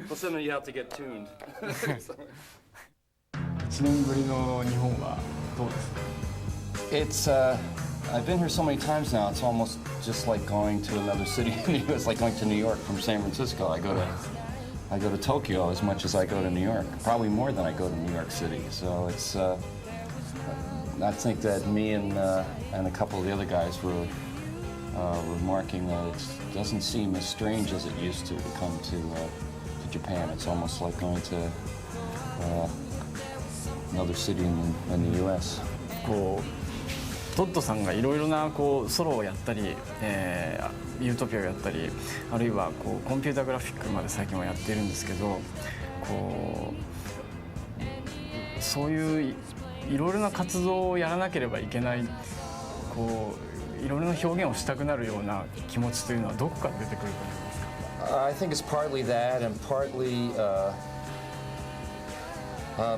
Well, something you have to get tuned. 1年ぶりの日本はどうですか？ It's I've been here so many times now. It's almost just like going to another city. It's like going to New York from San Francisco. I go to Tokyo as much as I go to New York. Probably more than I go to New York City. So it's I think that me and a couple of the other guys were remarking that it doesn't seem as strange as it used to come to Japan. It's almost like going to another city in the U.S. こうトッドさんがいろいろなこうソロをやったり、ユートピアをやったり、あるいはこうコンピュータグラフィックまで最近はやっているんですけど、こうそういういろいろな活動をやらなければいけない、こういろいろな表現をしたくなるような気持ちというのはどこから出てくると思いますか？ I think it's partly that, and partly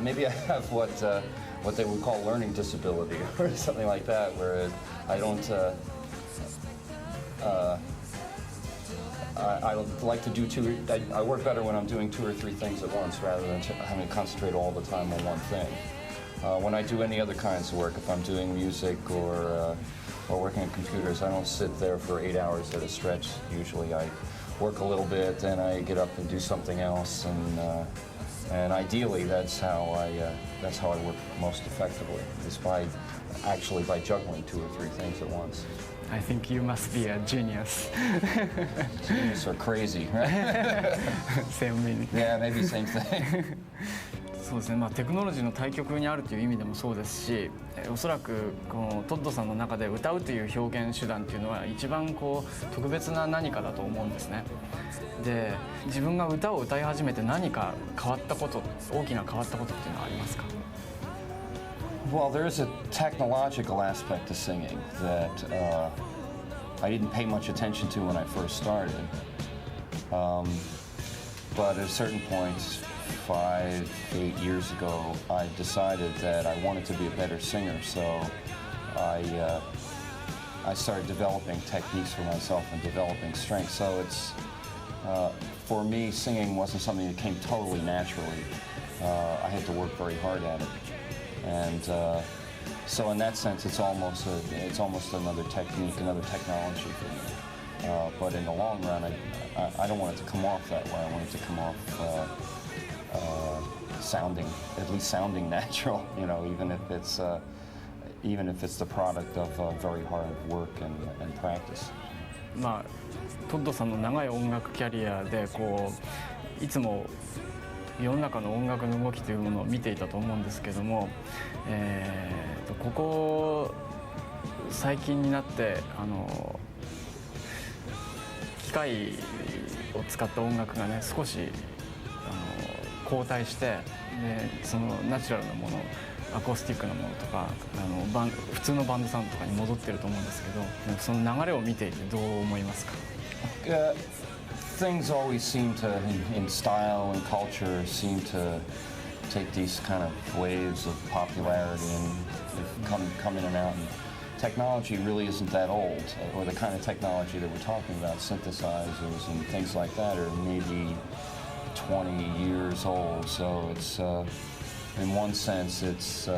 maybe I have what they would call learning disability or something like that, where I don't I like to do I work better when I'm doing 2 or 3 things at once rather than having to concentrate all the time on one thing. When I do any other kinds of work, if I'm doing music or working on computers, I don't sit there for 8 hours at a stretch. Usually I work a little bit, then I get up and do something else, and ideally that's how I work most effectively, is by juggling 2 or 3 things at once. I think you must be a genius. Genius or crazy, right? Same meaning. Yeah, maybe same thing. そうですね、まあ、テクノロジーの対極にあるという意味でもそうですし、おそらくこのトッドさんの中で歌うという表現手段っていうのは一番こう特別な何かだと思うんですね。で、自分が歌を歌い始めて何か変わったこと、大きな変わったことっていうのはありますか？ Well, there is a technological aspect to singing that I didn't pay much attention to when I first started. But at a certain point, 5, 8 years ago, I decided that I wanted to be a better singer, so I started developing techniques for myself and developing strength. So it's for me, singing wasn't something that came totally naturally. I had to work very hard at it, and so in that sense, it's almost another technique, another technology for me. But in the long run, I don't want it to come off that way. I want it to come off at least sounding natural, you know, even if it's the product of very hard work and practice. まあ、トッドさんの長い音楽キャリアでこういつも世の中の音楽の動きというものを見ていたと思うんですけども、ここ最近になって機械を使った音楽がね少し後退して、でそのナチュラルなもの、アコースティックなものとか普通のバンドサウンドとかに戻ってると思うんですけど、その流れを見ていてどう思いますか？Things always seem to, in style and culture, seem to take these kind of waves of popularity and come in and out. And technology really isn't that old, or the kind of technology that we're talking about, synthesizers and things like that, are maybe 20 years old. So it's, in one sense, it's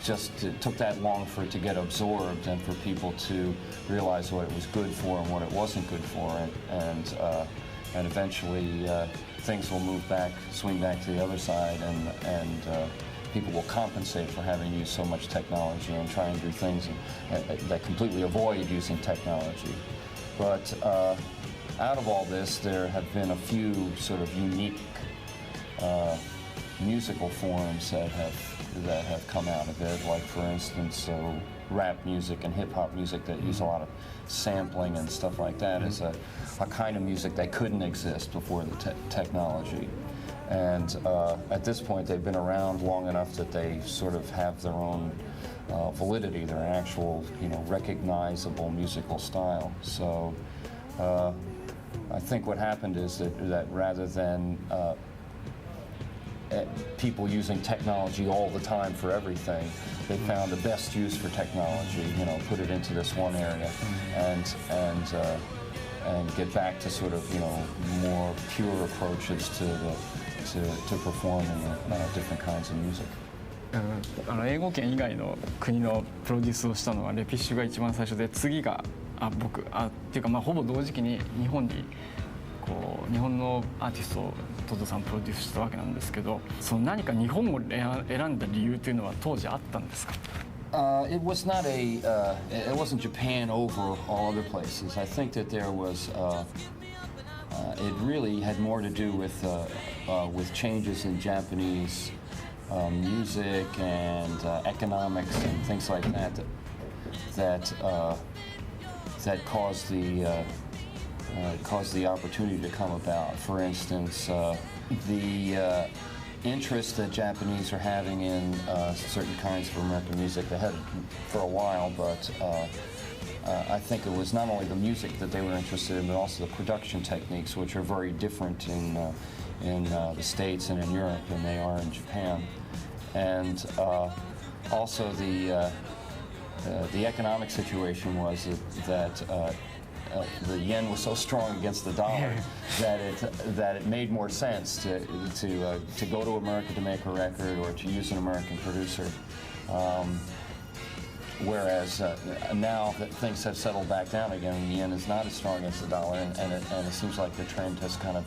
it took that long for it to get absorbed and for people to realize what it was good for and what it wasn't good for, and eventually things will swing back to the other side, and people will compensate for having used so much technology and try and do things that completely avoid using technology. But out of all this, there have been a few sort of unique musical forms that have come out of it, like for instance rap music and hip-hop music that use a lot of sampling and stuff like that is a kind of music that couldn't exist before the technology. And at this point they've been around long enough that they sort of have their own validity, their actual, you know, recognizable musical style. So I think what happened is that rather than people using technology all the time for everything, they found the best use for technology, you know, put it into this one area and get back to sort of, you know, more pure approaches to performing different kinds of music. 英語圏以外の国のプロデュースをしたのはレピッシュが一番最初で、次が僕っていうかほぼ同時期に日本に日本のアーティストをトッドさんプロデュースしたわけなんですけど、その何か日本を選んだ理由というのは当時あったんですか？It was not it wasn't Japan over all other places. I think that there was, it really had more to do with changes in Japanese music and economics and things like that caused the opportunity to come about. For instance, the interest that Japanese are having in certain kinds of American music. They had it for a while, but I think it was not only the music that they were interested in, but also the production techniques, which are very different in the States and in Europe than they are in Japan. And also the economic situation was that the yen was so strong against the dollar that it made more sense to go to America to make a record or to use an American producer. Whereas now that things have settled back down again, the yen is not as strong as the dollar, and it seems like the trend has kind of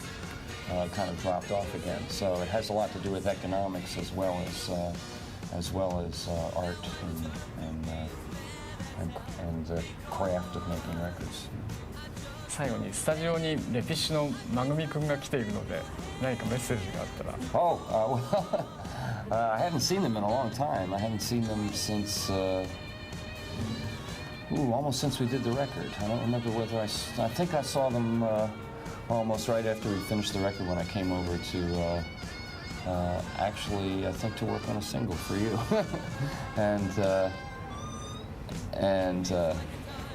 dropped off again. So it has a lot to do with economics as well as art and the craft of making records. 最後にスタジオにレピッシュのまぐみくんが来ているので、何かメッセージがあったら。Oh, well, I haven't seen them in a long time. I haven't seen them since, almost since we did the record. I don't remember whether I think I saw them almost right after we finished the record when I came over to, actually, I think to work on a single for you. And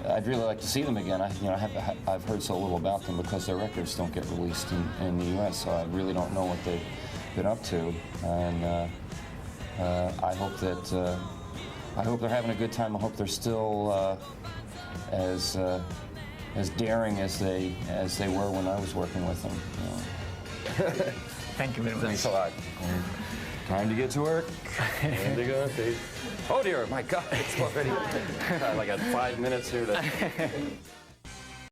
I'd really like to see them again. I've heard so little about them because their records don't get released in the U.S., so I really don't know what they've been up to. And I hope they're having a good time. I hope they're still as daring as they were when I was working with them. Thank you very much. Thanks a lot. Time to get to work. Time to go. Oh dear, my God, it's already like 5 minutes here to.